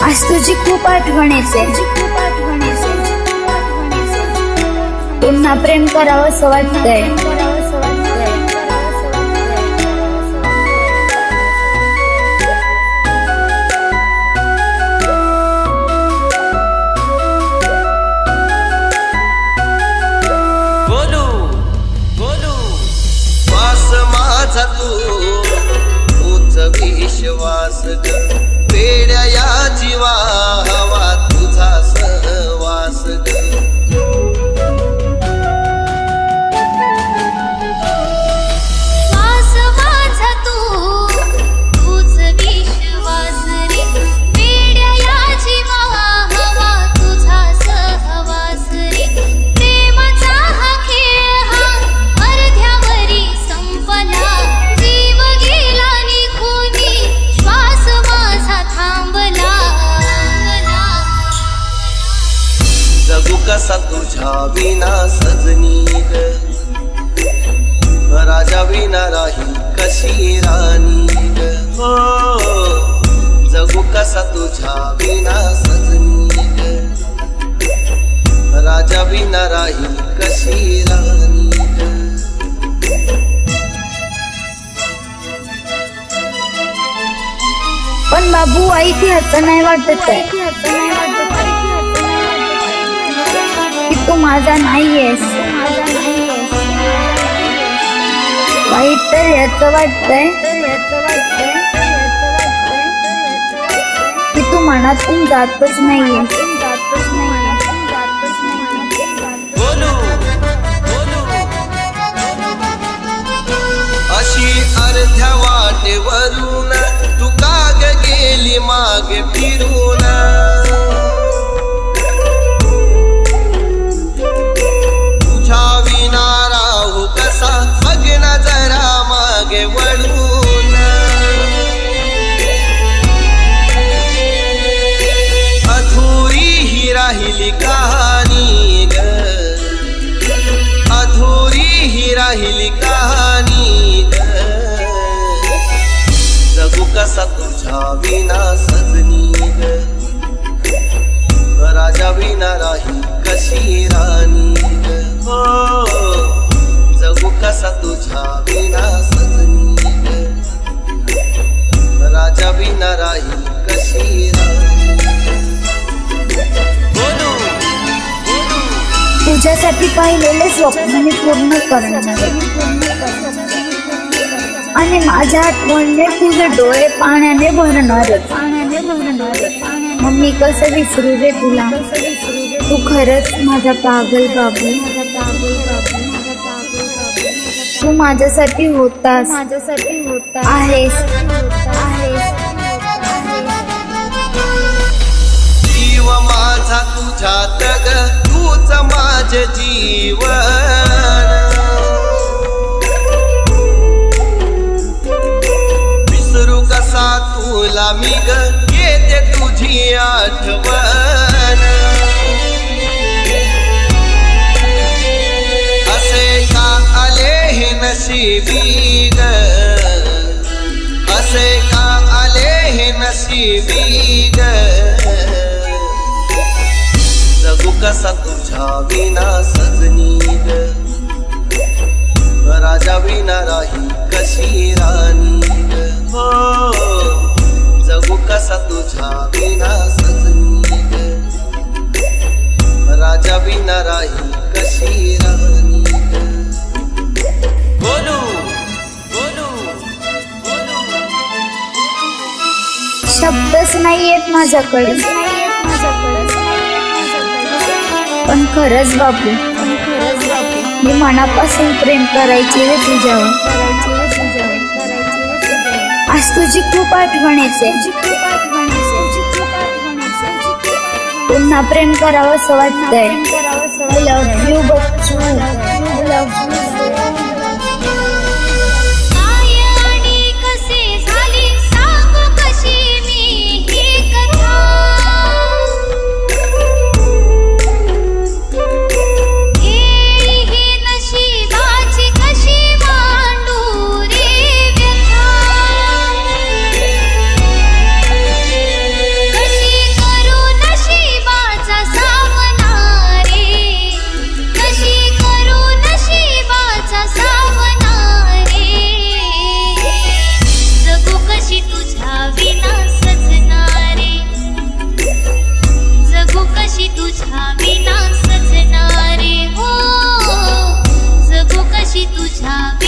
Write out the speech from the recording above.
आज तुझी खूप आठवण येते, पुन्हा प्रेम करावं असं वाटतंय. तूच विश्वास ग वेड्या या जीवा हवा तुझा सहवास ग. जगू कसा तुझ्या विना सजनी ग, राजा विना राही कशी राणी ग. हो जगू कसा तुझ्या विना सजनी ग, राजा विना राही कशी राणी ग. पण बाबू आई ती असं नाही वाटत आहे की तू माझा नाहीयेस. वाईट तर याचं वाटतंय की तू मनातून जातच नाहीयेस. अशी अर्ध्या वाटेवरून तू काग गेली मागे फिरून. तुझ्या विना राहू कसा बघ ना जरा मागे वळून. अधुरी ही राहिली कहाणी ग, अधुरी ही राहिली कहाणी ग. जगू कसा तुझ्या विना सजनी ग, राजा विना राही कशी राणी ग. हो जगू कसा तुझ्या विना सजनी ग, राजा विना राही कशी राणी ग. तुझ्यासाठी पाहिलेले स्वप्न मी पूर्ण करणार आणि माझ्या आठवणीने तुझे डोळे पाण्याने भरणार. मग मी कसं विसरू रे तुला, तू खरंच माझा पागल बाबू. तू माझ्यासाठी होतास, आहेस. जीव माझा तुझ्यात ग, तूच माझे जीवन. विसरू कसा तुला मी ग, येते तुझी आठवण. असे का आले हे नशिबी ग, असे का आले हे नशिबी ग. जगू कसा तुझ्या विना सजनी ग, राजा विना राही कशी राणी ग. हो जगू कसा तुझ्या विना सजनी ग, राजा विना राही कशी राणी ग. बोलू बोलू बोलू. शब्दच नाहीयेत माझ्याकडे, पण खरंच बाबू मी मनापासून प्रेम करायची रे तुझ्यावर. आज तुझी खूप आठवण येते, पुन्हा प्रेम करावं असं वाटतंय. Love you Bachchu, love you. कशी कशी तुझ्या